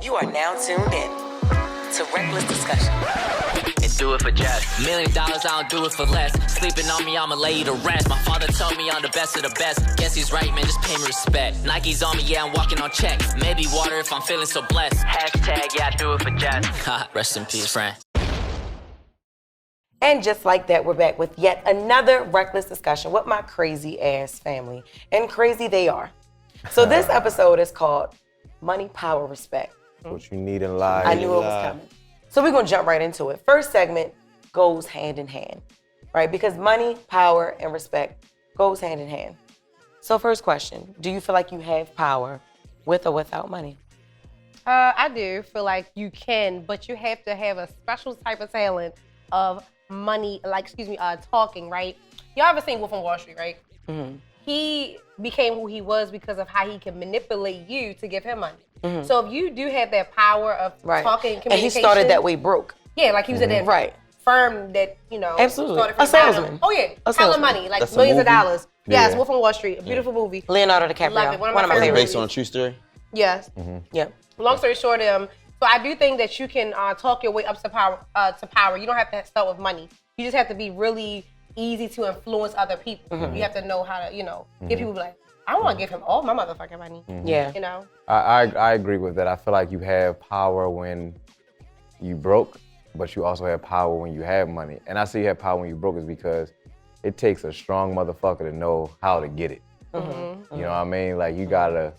You are now tuned in to Reckless Discussion. And do it for Jess. $1 million, I don't do it for less. Sleeping on me, I'ma lay you to rest. My father told me I'm the best of the best. Guess he's right, man, just pay me respect. Nike's on me, yeah, I'm walking on check. Maybe water if I'm feeling so blessed. Hashtag, yeah, I do it for Jess. Rest in peace, friend. And just like that, we're back with yet another Reckless Discussion with my crazy ass family. And crazy they are. So this episode is called Money, Power, Respect. What you need in life. I knew it was coming. So we're gonna jump right into it. First segment goes hand in hand, right? Because money, power, and respect goes hand in hand. So first question, do you feel like you have power with or without money? I do feel like you can, but you have to have a special type of talent of money, talking, right? Y'all ever seen Wolf on Wall Street, right? Mm-hmm. He became who he was because of how he can manipulate you to give him money. Mm-hmm. So if you do have that power of talking and communication. And he started that way broke. Yeah, like he was in that firm that, Absolutely. Started from a salesman. Oh yeah, hella money, like That's millions of dollars. Yeah. Yes, Wolf on Wall Street, a beautiful movie. Leonardo DiCaprio. Love it. One of my favorite favorites. Based on a true story? Yes. Mm-hmm. Yeah. Long story short, so I do think that you can talk your way up to power. You don't have to start with money. You just have to be really easy to influence other people. Mm-hmm. You have to know how to, get people like, I don't want to give him all my motherfucking money. Mm-hmm. Yeah. I agree with that. I feel like you have power when you broke, but you also have power when you have money. And I say you have power when you broke is because it takes a strong motherfucker to know how to get it. Mm-hmm. You know what I mean? Like you gotta,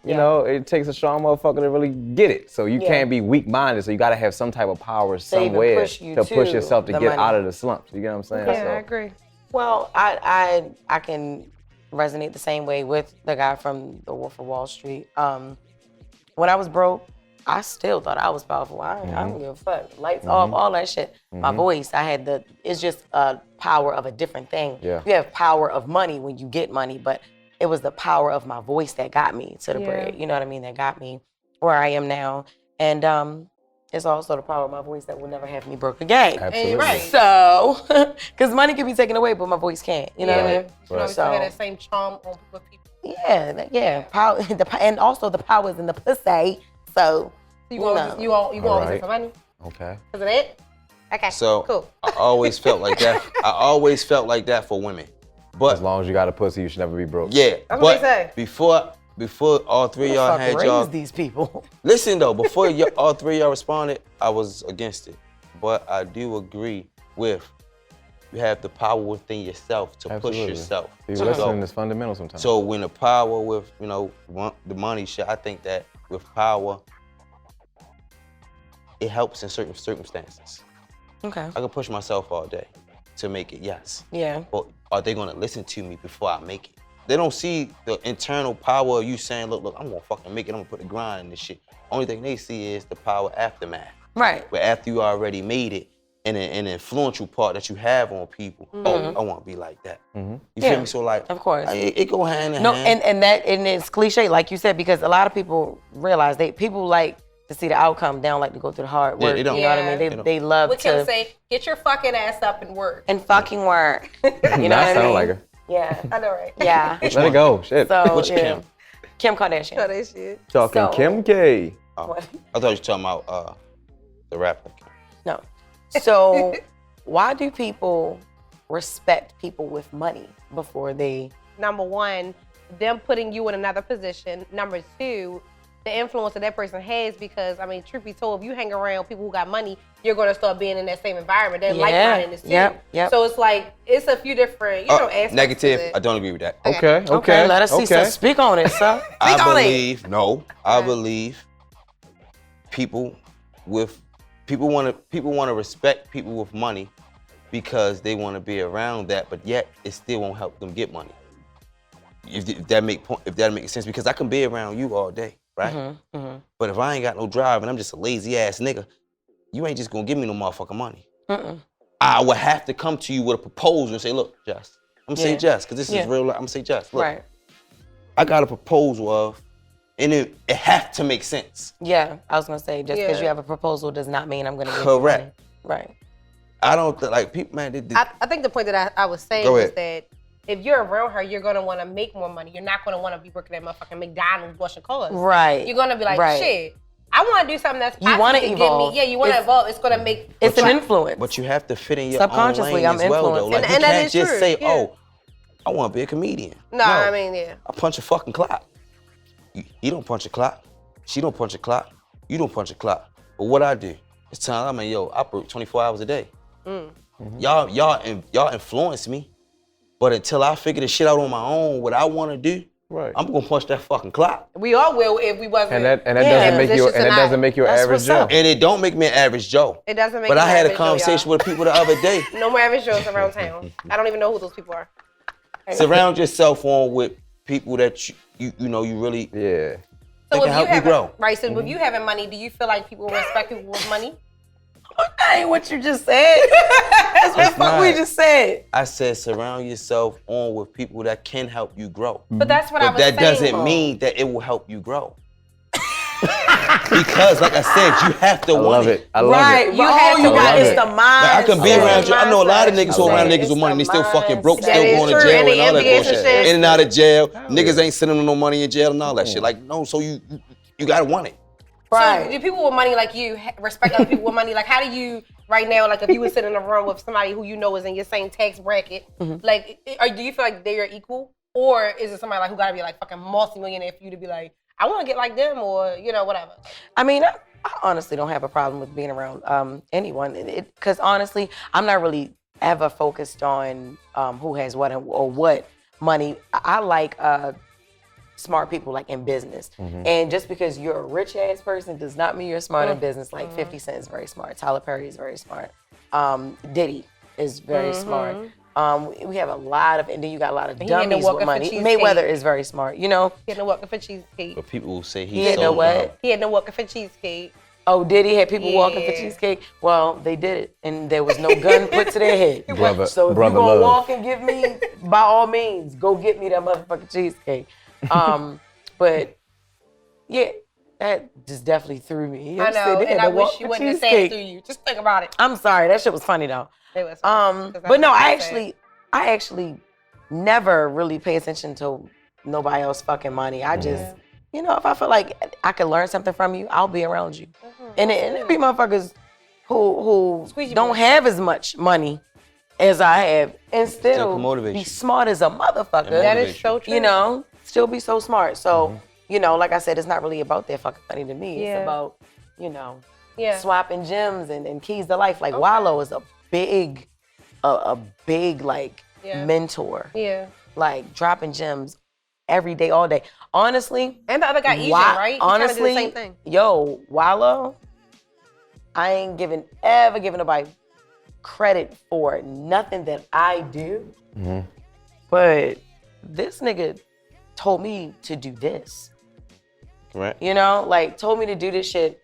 it takes a strong motherfucker to really get it. So you can't be weak-minded. So you gotta have some type of power somewhere to push yourself to get out of the slumps. You get what I'm saying? Yeah, I agree. Well, I can resonate the same way with the guy from The Wolf of Wall Street. When I was broke, I still thought I was powerful. I don't give a fuck. Lights off, all that shit. My voice, it's just a power of a different thing. Yeah. You have power of money when you get money, but it was the power of my voice that got me to the bread. You know what I mean? That got me where I am now. And it's also the power of my voice that will never have me broke again. Absolutely. Right. So, because money can be taken away, but my voice can't. You know what I mean? You still have that same charm with people. Yeah. Power, and also the power is in the pussy. So, you always do it for money? Okay. Is it it? Okay, so cool. I always felt like that. I always felt like that for women. But as long as you got a pussy, you should never be broke. Yeah. That's what they say. Before all three of y'all had y'all. These people. Listen though, before all three of y'all responded, I was against it. But I do agree with you have the power within yourself to push yourself. Listening is fundamental sometimes. So when the power with, the money shit, I think that with power, it helps in certain circumstances. Okay. I can push myself all day to make it, yes. Yeah. But are they gonna listen to me before I make it? They don't see the internal power of you saying, look, I'm gonna fucking make it, I'm gonna put the grind in this shit. Only thing they see is the power aftermath. Right. But after you already made it, and an influential part that you have on people, I wanna be like that. Mm-hmm. You feel me? So like, of course. It go hand in hand. And it's cliche, like you said, because a lot of people realize people like to see the outcome. They don't like to go through the hard work. They don't. You know what I mean? They love What to. Kim say, get your fucking ass up and work. And fucking work. You know what I mean? Sound like her. Yeah. I know, right? Yeah. Let it go. Shit. So, Which Kim? Kim Kardashian. Know that shit. Talking Kim K. Oh, I thought you were talking about the rapper. No. So, why do people respect people with money before they? Number one, them putting you in another position. Number two, the influence that person has, because, truth be told, if you hang around people who got money, you're going to start being in that same environment. They're like-minded too. Yep. So it's like, it's a few different, aspects. Negative, I don't agree with that. Okay. Let us see. So speak on it, sir. I believe people want to respect people with money because they want to be around that, but yet it still won't help them get money. If that makes sense, because I can be around you all day, right? But if I ain't got no drive and I'm just a lazy ass nigga, you ain't just gonna give me no motherfucking money. I would have to come to you with a proposal and say, look, Jess, I'm gonna say Jess, because this is real life. I'm gonna say Jess, look, I got a proposal of, and it have to make sense. Yeah, I was gonna say, just because you have a proposal does not mean I'm gonna give Correct. you money. Right. I don't like people, man. I think the point that I was saying was that if you're around her, you're gonna want to make more money. You're not gonna want to be working at motherfucking McDonald's washing cars. Right. You're gonna be like, shit, I want to do something that's You wanna positive evolve. you want to evolve. It's going to make. It's an influence. But you have to fit in your own Subconsciously, lane I'm as well, though. influenced. Like, And you that can't is just true, say, yeah. oh, I want to be a comedian. No, I mean, yeah. I punch a fucking clock. You don't punch a clock. She don't punch a clock. You don't punch a clock. But what I do, it's time, I mean, I work 24 hours a day. Y'all influence me. But until I figure this shit out on my own, what I want to do, Right. I'm gonna punch that fucking clock. We all will if we wasn't. And that Yeah. doesn't make you Positions and that tonight. doesn't make you an That's average what's Joe. up. And it don't make me an average Joe. It doesn't make. But you I had a average Joe, conversation y'all. with people the other day. No more average Joes around town. I don't even know who those people are. Surround yourself with people that you know you really Yeah. They So can if help you you have grow. right, so if you having money, do you feel like people respect people with money? That ain't what you just said. That's what the fuck we not. just said. I said surround yourself with people that can help you grow. But that's what I But was that saying. doesn't mean that it will help you grow. Because like I said, you have to I want love it. I love Right. it. You have all to you got love is it. the mind. Like, I can be love around it. you. I know a lot of niggas who I around love niggas it. with money and they still fucking broke, mindset. still That is going to true. jail And and the all that NBA and bullshit. shit. In and out of jail. Niggas yeah. ain't sending them no money in jail and all that shit. Like, no, so you gotta want it. Right. So do people with money like you respect other people with money? Like, how do you right now? Like, if you was sitting in a room with somebody who you know is in your same tax bracket, like, do you feel like they are equal, or is it somebody like who gotta be like fucking multi-millionaire for you to be like, I want to get like them, or whatever? I mean, I honestly don't have a problem with being around anyone, because honestly, I'm not really ever focused on who has what or what money. I like smart people like in business. And just because you're a rich ass person does not mean you're smart in business. Like 50 Cent is very smart. Tyler Perry is very smart. Diddy is very smart. We have a lot of, and then you got a lot of He ain't no dummies walking with for money. cheesecake. Mayweather is very smart, you know? He had no walking for cheesecake. But people will say He he's had so no what? dumb. He had no walking for cheesecake. Oh, Diddy had people walking for Yeah. cheesecake? Well, they did it, and there was no gun put to their head. Brother- so if brother you gonna love. walk and give me, by all means, go get me that motherfucking cheesecake. But yeah, that just definitely threw me. I said know, they had and to I walk wish you for wouldn't have said it cheesecake. through you. Just think about it. I'm sorry, that shit was funny though. It was funny, 'cause But no, I was sad. actually never really pay attention to nobody else fucking money. I just, if I feel like I could learn something from you, I'll be around you. And it be motherfuckers who Squeeze you don't boys. have as much money as I have and still can motivate be you. smart as a motherfucker. That is motivate so true. Still be so smart. So, like I said, it's not really about their fucking money to me. Yeah. It's about, Yeah. swapping gems and keys to life. Like Wallow is a big like Yeah. mentor. Yeah. Like dropping gems every day, all day. Honestly, And the other guy, Asian, Wa- right? He honestly, kinda did the same thing. yo, Wallow, I ain't ever giving nobody credit for nothing that I do. But this nigga told me to do this. Right. Like told me to do this shit,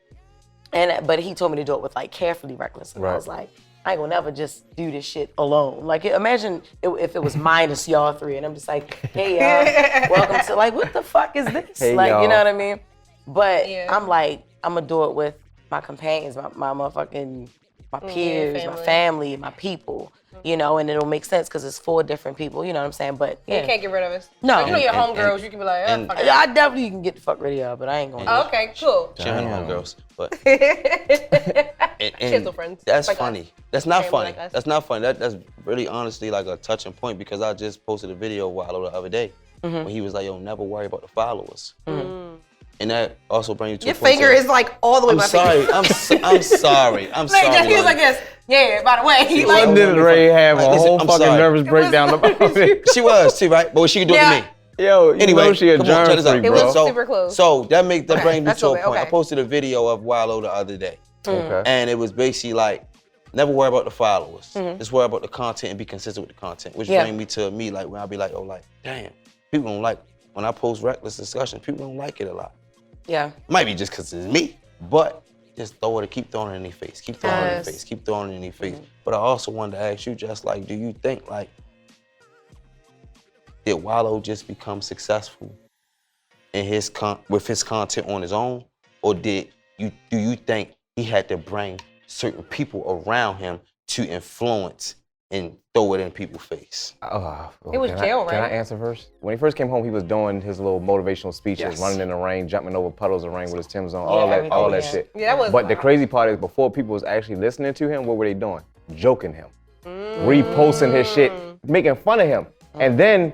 but he told me to do it with like carefully reckless. And I Right. was like, I ain't gonna never just do this shit alone. Like imagine if it was minus y'all three, and I'm just like, hey y'all, welcome to like, what the fuck is this? Hey, like, you y'all. know what I mean? But Yeah. I'm like, I'm gonna do it with my companions, my motherfucking, my peers, my family. family, my people, and it'll make sense because it's 4 different people, you know what I'm saying? But You can't get rid of us. No. Like, your And- homegirls, you can be like, and- fuck it. I definitely can get the fuck rid of y'all, but I ain't gonna. Oh, okay, cool. She ain't home girls, but She has no friends. That's Like funny. us. That's not Family funny. like us. That's not funny. That's really honestly like a touching point because I just posted a video Wallow the other day when he was like, "Yo, never worry about the followers," and that also brings you to Your a point finger is like all the way I'm my sorry. finger. I'm sorry. I'm Like, sorry. he was like this. Yeah, by the way. He When like, did Ray have Like, a listen, whole I'm fucking sorry. nervous breakdown about it? She was too, right? But what she could do Yeah. it to me. Yo, you Anyway, know she a come on, check germ this out. freak, It bro. was super close. So that brings me that's to a okay, point. I okay. posted a video of Wallow the other day, Okay. and it was basically like, never worry about the followers. Just worry about the content and be consistent with the content. Which Yeah. brings me to me like when I be like, oh, like, damn, people don't like when I post reckless discussion. People don't like it a lot. Yeah. Might be just because it's me, but just keep throwing it in their face, keep throwing it in their Yes. face, keep throwing it in their face. But I also wanted to ask you, just like, do you think like, did Wallow just become successful in with his content on his own, or do you think he had to bring certain people around him to influence and throw it in people's face. It was jail, Can I right? answer first? When he first came home, he was doing his little motivational speeches, Yes. running in the rain, jumping over puddles of rain with his Timbs on, Yeah, all that everything, yeah. shit. Yeah, that was But the wild. crazy part is, before people was actually listening to him, what were they doing? Joking him, reposting his shit, making fun of him, and then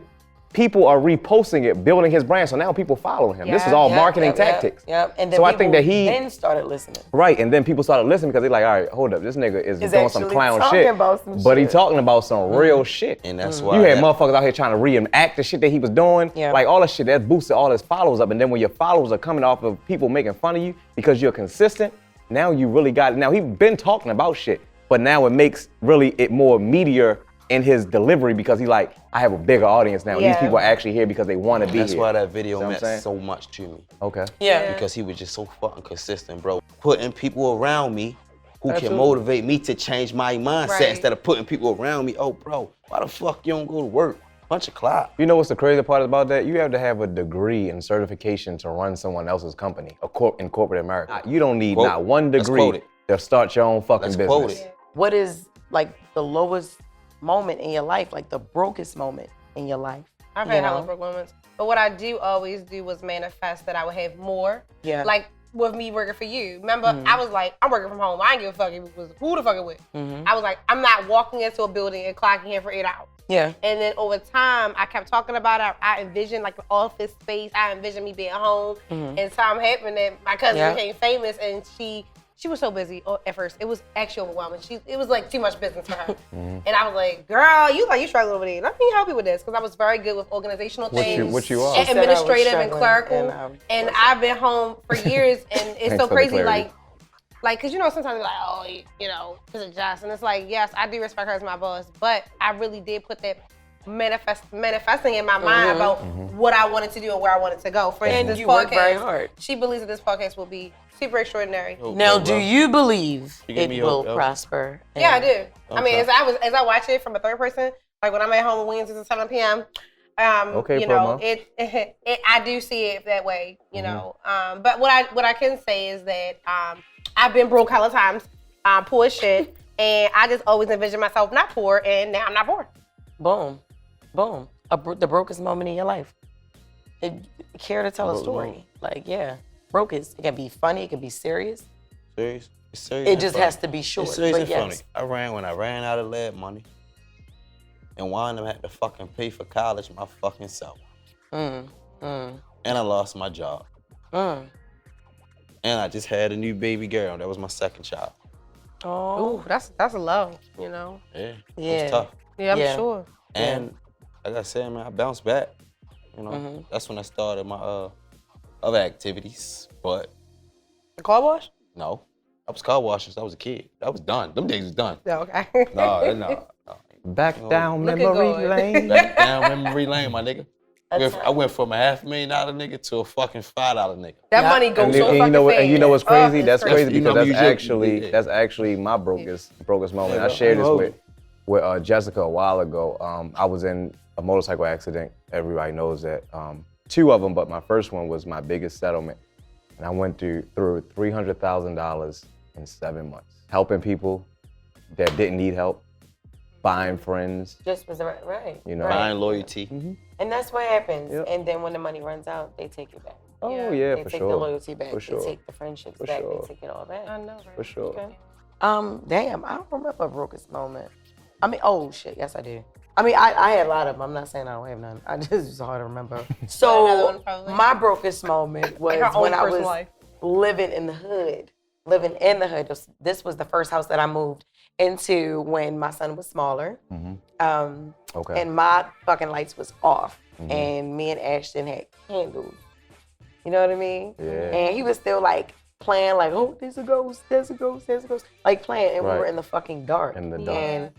people are reposting it, building his brand. So now people follow him. This is all marketing tactics. Yep. And then So I think that people he then started listening. Right, and then people started listening because they're like, all right, hold up, this nigga is doing some actually clown talking shit. about some But he shit. talking about some real shit. And that's why You had motherfuckers out here trying to reenact the shit that he was doing. Yeah. Like all the shit that boosted all his followers up. And then when your followers are coming off of people making fun of you because you're consistent, now you really got it. Now he's been talking about shit, but now it makes really it more meatier in his delivery because he like, I have a bigger audience now. Yeah. These people are actually here because they want to be That's here. why that video See what I'm meant saying? so much to me. Okay. Yeah. Because he was just so fucking consistent, bro. Putting people around me who can Absolutely. motivate me to change my mindset Right. instead of putting people around me. Oh, bro, why the fuck you don't go to work? Bunch of clout. You know what's the crazy part about that? You have to have a degree and certification to run someone else's company in corporate America. You don't need Quote. not one Let's degree quote it. to start your own fucking Let's business. quote it. What is like the lowest moment in your life, like the brokest moment in your life? I've You had know? hella broke moments. But what I do always do was manifest that I would have more. Yeah. Like with me working for you. Remember, I was like, I'm working from home. I ain't give a fuck if it was who the fuck it with. I was like, I'm not walking into a building and clocking in for 8 hours. Yeah. And then over time, I kept talking about it. I envisioned like an office space. I envisioned me being home. And time happened that my cousin Yeah. became famous, and she was so busy at first. It was actually overwhelming. It was like too much business for her. And I was like, girl, you struggling over there. Let me help you with this. Because I was very good with organizational things. What you are. She said I was Administrative and struggling, clerical. And I've been home for years, and it's Thanks so for the crazy. clarity. Like, cause sometimes you're like, oh, is it Jess? And it's like, yes, I do respect her as my boss, but I really did put that manifesting in my mind about what I wanted to do and where I wanted to go. For instance, this you work podcast, very hard. she believes that this podcast will be super extraordinary. Now, do you believe You give it me will hope, prosper? Yeah, I do. I mean, Okay. as I watch it from a third person, like when I'm at home on Wednesdays at 7 p.m. Okay, promo. I do see it that way, you know. But what I can say is that I've been broke hella times, poor as shit, and I just always envisioned myself not poor, and now I'm not poor. Boom. Boom. The brokest moment in your life. Care to tell a story? Like, yeah. Brokest. It can be funny. It can be serious. Serious? It's serious It and just funny. has to be short. It's serious But and yes. funny. When I ran out of lead money and wound up had to fucking pay for college my fucking self. And I lost my job. And I just had a new baby girl. That was my second child. Oh. Ooh, that's a low, you know. Yeah. It Yeah. was tough. Yeah, I'm Yeah. sure. And like I said, man, I bounced back. You know, that's when I started my other activities. But The car wash? no, I was car washing since I was a kid. That was done. Them days was done. No, okay. No. Back down Look at memory God. lane. Back down memory lane, my nigga. I went from a $500,000 nigga to a fucking $5 nigga. That Yeah. money goes And so you fucking know what? fast. And you know what's crazy? It's That's crazy You because remember that's you joke- actually actually my brokest moment. Yeah, I shared this bro. with Jessica a while ago. I was in a motorcycle accident. Everybody knows that. Two of them, but my first one was my biggest settlement, and I went through $300,000 in 7 months, helping people that didn't need help, buying friends. Just was right. You know. Right. Buying loyalty. And that's what happens. Yep. And then when the money runs out, they take it back. Oh yeah, They for take sure. the loyalty back. For sure. They take the friendships For back. sure. They take it all back. I know, right? For sure. Okay. Damn, I don't remember a brokest moment. I mean, oh shit, yes I do. I mean, I had a lot of them. I'm not saying I don't have none. It's hard to remember. Another So one, probably. my brokest moment was Her own when I personal was life. living in the hood. This was the first house that I moved into when my son was smaller. Okay. And my fucking lights was off. And me and Ashton had candles. You know what I mean? Yeah. And he was still like playing like, oh, there's a ghost, there's a ghost, there's a ghost. Like playing, and we Right. were in the fucking dark. In the dark. And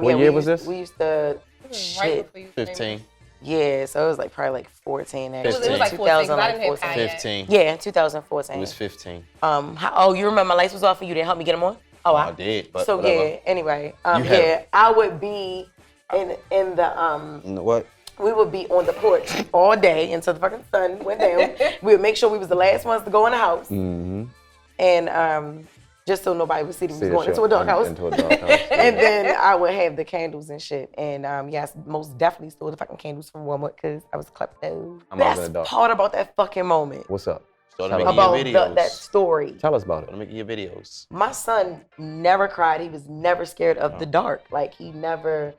What yeah, year we was used, this? We used to Right shit. before you 15. Yeah, so it was like probably like 14 actually. It was like 14, 'cause I didn't have 2014. time yet. 15. Yeah, 2014. It was 15. You remember my lights was off and you didn't help me get them on? Oh, I did, but So whatever. yeah, anyway, You had yeah, I would be in the You know what? we would be on the porch all day until the fucking sun went down. We would make sure we was the last ones to go in the house. And just so nobody would see that we was going into a doghouse. Into a doghouse. And then I would have the candles and shit. And yes, most definitely stole the fucking candles from Walmart because I was a klepto. Best part about that fucking moment. What's up? Started making About your videos. that story. Tell us about it. Started making your videos. My son never cried. He was never scared of the dark. Like he never,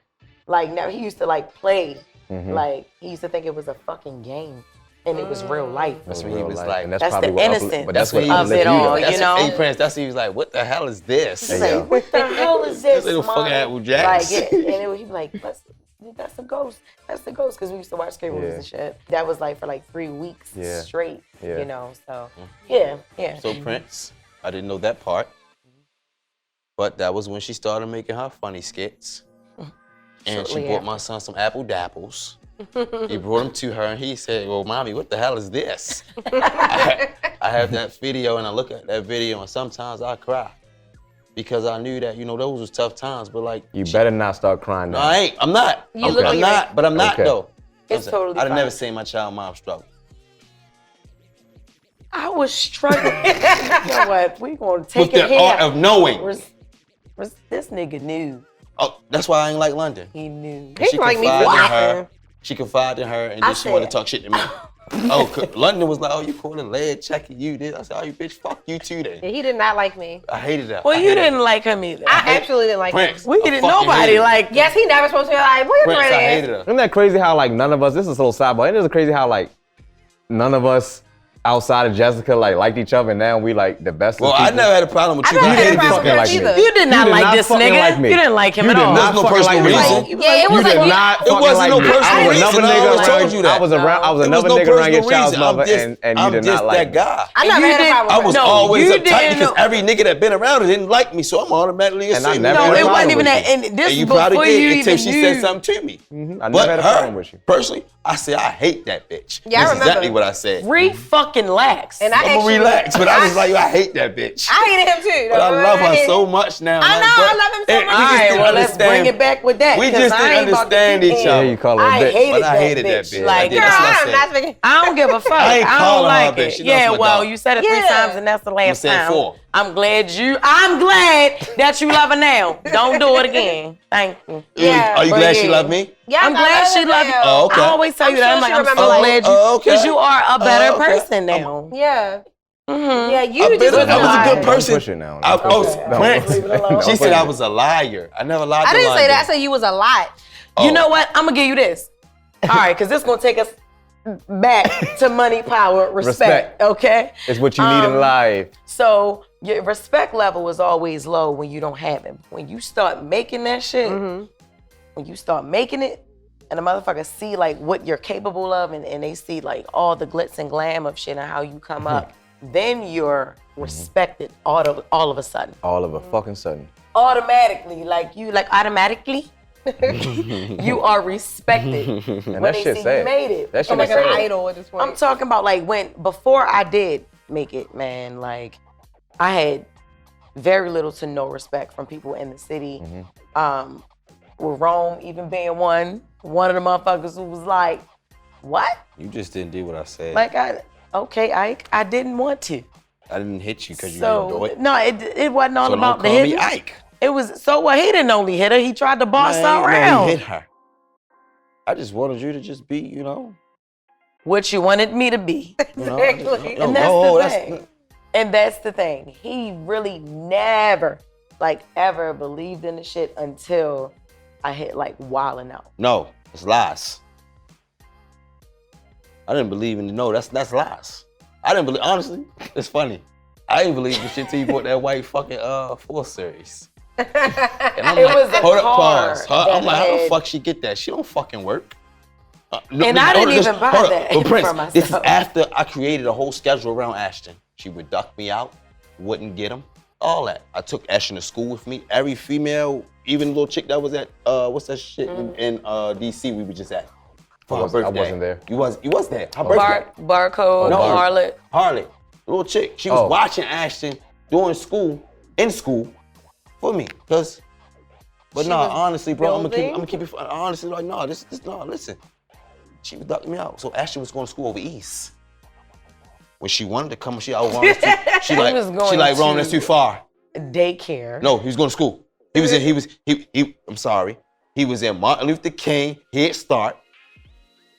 he used to like play. Like he used to think it was a fucking game. And it was real life. That's when he was like, that's the innocence that's what of it all, you know? Hey, Prince, that's when he was like, what the hell is this? He's like, what the hell is this, little Mom? fucking Apple Jacks. Like, and he'd be like, that's a ghost. That's the ghost. Because we used to watch scary movies and shit. That was like for like 3 weeks straight, you know? So, yeah. So, Prince, I didn't know that part. But that was when she started making her funny skits. And she bought my son some Apple Dapples. He brought him to her and he said, well, Mommy, what the hell is this? I have that video and I look at that video and sometimes I cry. Because I knew that, those was tough times, but like. You better not start crying now. No, I ain't. I'm not. I'm not, but I'm not though. It's totally I'd fine. never seen my child mom struggle. I was struggling. You know what? We gonna take With it the here. art of knowing. This nigga knew. Oh, that's why I ain't like London. He knew. He like me for She confided in her and then she wanted to talk shit to me. London was like, oh, you calling lead checking you did. I said, oh, you bitch, fuck you too then. Yeah, he did not like me. I hated that. Well, you didn't like him either. I absolutely didn't like Prince, him. We didn't. Nobody like. Yes, he never supposed to be like, Prince, I boyfriend. hated her. Isn't that crazy how like none of us, this is a little sidebar, isn't it crazy how like none of us outside of Jessica liked each other and now we like the best Well, of I people? never had a problem with you. I never had a hated problem this with bitch. her either. You did not You did like not this fucking nigga. like me. You didn't like him You at did all. not There's no fucking personal like me. reason. Yeah, it was You did like not It fucking wasn't like no me. personal I was reason. another I nigga always told around. you that. I was There another was no nigga around your personal child's reason. mother and you I'm did just not like that me. guy. I never had a problem I with was her. always you uptight didn't because know- every nigga that been around her didn't like me, so I'm automatically And I assuming. never No, had a it problem wasn't even with that. you. And this And you before probably you did until even she knew. said something to me. I But never had a problem her, with you. personally, I said I hate that bitch. Yeah, I That's remember. exactly what I said. Fucking lax. And I I'm gonna actually, relax, but I was like, yo, I hate that bitch. I hated him too. But I love her hated so him. much now. I know, I love him so much. All right, well, let's bring it back with that. We 'cause just I didn't ain't about to understand keep each hearing- other. Yeah, you call her a I bitch. hated But I that hated that bitch. bitch. Like, I did. Girl, That's what I I'm said. not speaking. I don't give a fuck. I ain't don't calling her a like bitch. it. She knows Yeah, what well, dog. you said it 3 Yeah. times and that's the last saying time. 4. I'm glad that you love her now. Don't do it again. Thank you. Yeah. Are you But glad she yeah. loved me? Yeah, I'm glad she loved you. Oh, okay. I always tell I'm you that. sure I'm like, she I'm so remember, like- glad you, Oh, okay. because you are a better okay. person now. Yeah. Mm-hmm. Yeah, you I just was was a good lying. person. Don't push it now. I, Don't push oh, it. Don't Prince. push it. Don't She push said it. I was a liar. I never lied to I didn't say London. that. I said you was a lot. Oh. You know what? I'm gonna give you this. All right, because this gonna take us back to money, power, respect. Okay. It's what you need in life. So your respect level is always low when you don't have it. When you start making that shit, when you start making it, and the motherfuckers see like what you're capable of, and they see like all the glitz and glam of shit and how you come up, then you're respected all of a sudden. All of a fucking sudden. Automatically, automatically, you are respected. And When that they shit see sad. you made it. That shit I'm like is an sad. idol at this point. I'm talking about like before I did make it, man, like I had very little to no respect from people in the city. With Rome even being one of the motherfuckers who was like, what? You just didn't do what I said. Like I didn't want to. I didn't hit you because you didn't do So it. no, it wasn't all So about don't the call me hitting. Ike. It was so what? He didn't only hit her. He tried to boss her Man, around. he hit her. I just wanted you to just be, you know. What you wanted me to be. You know Exactly. And that's the thing. And that's the thing. He really never, ever believed in the shit until I hit wilding out. No, it's lies. I didn't believe in that's lies. I didn't believe, honestly, it's funny. I didn't believe the shit till you bought that white fucking 4 Series. And I'm It like, was a hold up, car pause. that I'm like, how the had- fuck she get that? She don't fucking work. And I didn't even buy hold up. that But Prince, for myself. this is after I created a whole schedule around Ashton. She would duck me out, wouldn't get him, all that. I took Ashton to school with me. Every female, even the little chick that was at, what's that shit in DC we were just at. For her birthday. I wasn't there. You was there. Her birthday. Barcode, No. Harlot. Harley, little chick. She was Oh. watching Ashton in school for me. But no, honestly, bro, I'm gonna keep it honestly like, no, listen. She was ducking me out. So Ashton was going to school over East. When she wanted to come, she like, Rome, that's too far. daycare. No, he was going to school. I'm sorry. He was in Martin Luther King Head Start,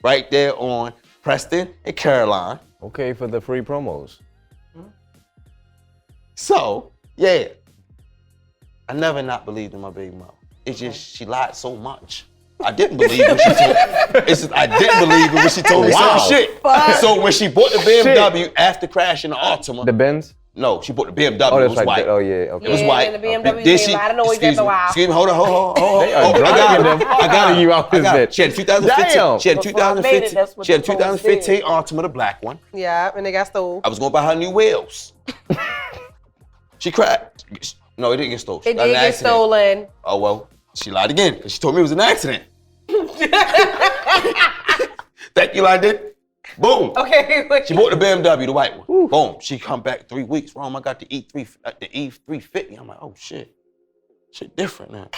right there on Preston and Caroline. Okay, for the free promos. So, yeah. I never not believed in my baby mama. It's just she lied so much. I didn't believe when she told I didn't believe it when she told me some shit. So when she bought the BMW after crashing the Altima. The Benz? No, she bought the BMW. Oh, it that's was right. white. Oh, yeah, okay. It was white. And the BMW Then she, I don't know exactly why. Excuse me, hold on. They are dragging the fuck out of you out this bitch. She had 2015. Damn. She had Before I made it, that's what She had the police 2015 did. Altima, the black one. Yeah, and they got stole. I was going to buy her new wheels. She cried. No, it didn't get stolen. It Not did an get accident. stolen. Oh, well, she lied again because she told me it was an accident. Thank you, I did. Boom. Okay. She bought the BMW, the white one. Boom. She come back 3 weeks. Rome, I got the E350. I'm like, oh, shit. Shit different now.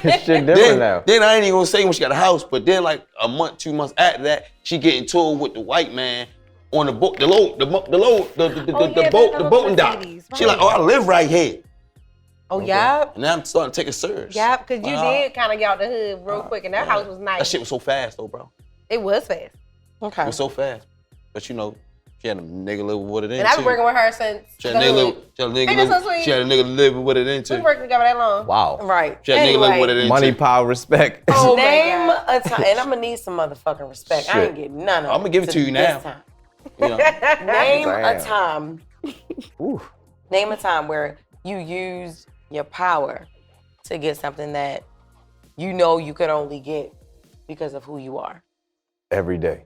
Shit different now. Then I ain't even gonna say when she got a house, but then like a month, 2 months after that, she getting toured with the white man on the boat, the boating dock. Mercedes, She like, oh, I live right here. Oh, yeah. And now I'm starting to take it serious. Yeah, because you did kind of get out the hood real quick, and that house was nice. That shit was so fast though, bro. It was fast. Okay. It was so fast. But you know, she had a nigga living with it in And I've been too. working with her since. She had a nigga living with it in too. We worked together that long. Wow. Right. She had a nigga living with it in Money, too. power, respect. Oh my Name God. a time, and I'm gonna need some motherfucking respect. I ain't getting none of it. I'm gonna give it to you this now. time. You know? Name a Damn. time. Ooh. Name a time where you used your power to get something that you know you could only get because of who you are. Every day.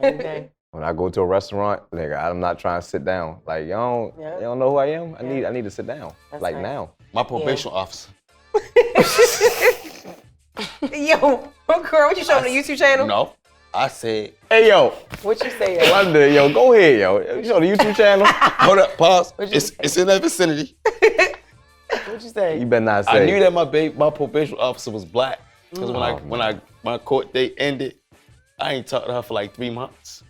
Every day. When I go to a restaurant, nigga, I'm not trying to sit down. Like, you don't know who I am? I need to sit down. That's like right. now. My probation officer. Yo, girl, what you showing the YouTube channel? No. I said, Hey, yo. What you say? Yo? Wonder, yo, go ahead, yo. You show the YouTube channel? hold up, pause. What'd you It's in that vicinity. What you say? You better not say. I knew that my probation officer was black. Because when my court date ended, I ain't talked to her for like 3 months.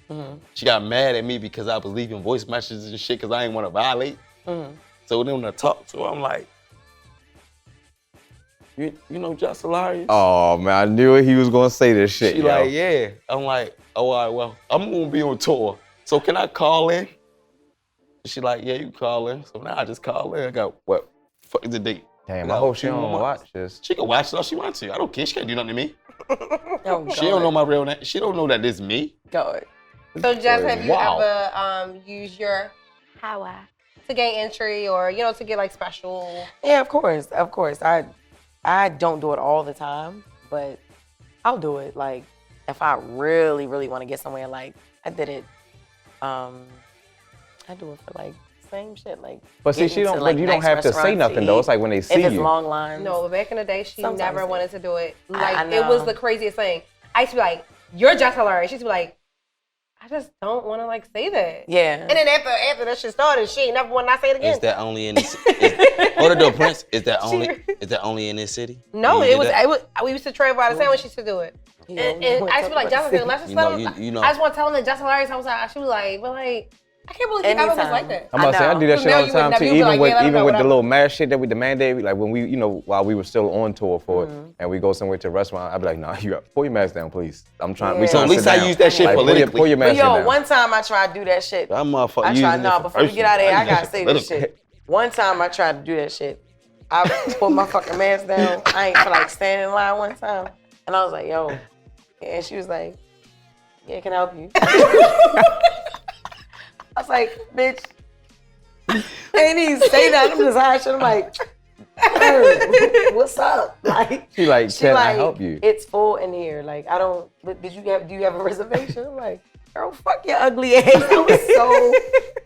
She got mad at me because I was leaving voice messages and shit because I didn't want to violate. So then when I talked to her, I'm like, you know Jess hilarious? Oh, man, I knew it. He was going to say this shit, She yo. like, yeah. I'm like, oh, all right, well, I'm going to be on tour. So can I call in? She like, yeah, you can call in. So now I just call in. I go, what fuck is the date? Damn, I I got hope she 2 more don't months. watch this. She can watch it all she wants to. I don't care. She can't do nothing to me. Oh, She don't know my real name. She don't know that this me. God. So, Jess, have you Wow. ever used your power to gain entry or, to get like special? Yeah, of course. I don't do it all the time, but I'll do it. Like, if I really, really want to get somewhere, like, I did it. I do it for, like, same shit. Like, But see, getting to, like, you don't nice have to say restaurants nothing, to though. eat. It's like when they see If it's you. long lines. No, but back in the day, she Sometimes never it- wanted to do it. I Like, it was know. the craziest thing. I used to be like, you're just hilarious. She used to be like, I just don't want to, like, say that. Yeah. And then after that shit started, she ain't never want to say it again. Is that only in this? Hold up, Prince. Is that only in this city? No, Do you it do was, that? we used to travel out of town when she used to do it. Yeah, And we I went used to be like, to Jessica, let's just You tell know, him. you know. I just want to tell him that Jessica hilarious. I was like, she was like, but like, I can't believe you ever was Anytime. like that. I'm about to say, I know. do that So shit now all the you would time, never- too. you'd be like, yeah, let 'em know, Even with the whatever. little mad shit that we demanded, like when we, while we were still on tour for it, and we go somewhere to a restaurant, I'd be like, nah, pull your mask down, please. I'm trying, we Yeah. trying So to at sit least I down. use that shit Like, politically. Pull your But mask yo, down. one time I tried to do that shit. That motherfucker I using tried, it no, for before we get out of here, I gotta say this political. shit. One time I tried to do that shit. I pulled my fucking mask down. I ain't feel like standing in line one time. And I was like, yo. And she was like, yeah, can I help you? I was like, bitch. I ain't even say that. I'm just high shit. I'm like, what's up? Like, She like, she can I like, help you? It's full in here. Like, I don't, but do you have a reservation? I'm like, girl, fuck your ugly ass. I was so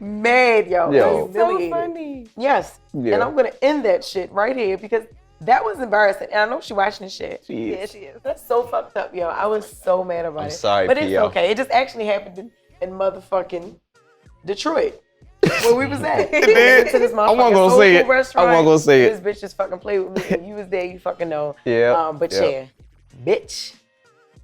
mad, yo. Yo. I was So humiliated. funny. Yes. Yeah. And I'm gonna end that shit right here because that was embarrassing. And I know she watching this shit. Yeah, she is. That's so fucked up, yo. I was so mad about I'm it. sorry, But it's PL. okay. It just actually happened in motherfucking Detroit. Where we was at. It did. To this I wasn't motherfucking gonna soul say food it. restaurant. I wasn't gonna say it. This bitch just fucking played with me and you was there, you fucking know. Yeah. But yeah. bitch,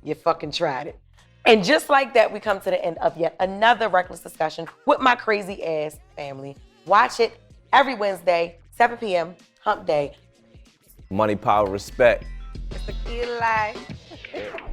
you fucking tried it. And just like that, we come to the end of yet another reckless discussion with my crazy ass family. Watch it every Wednesday, 7 p.m. Hump Day. Money, power, respect. It's the key to life.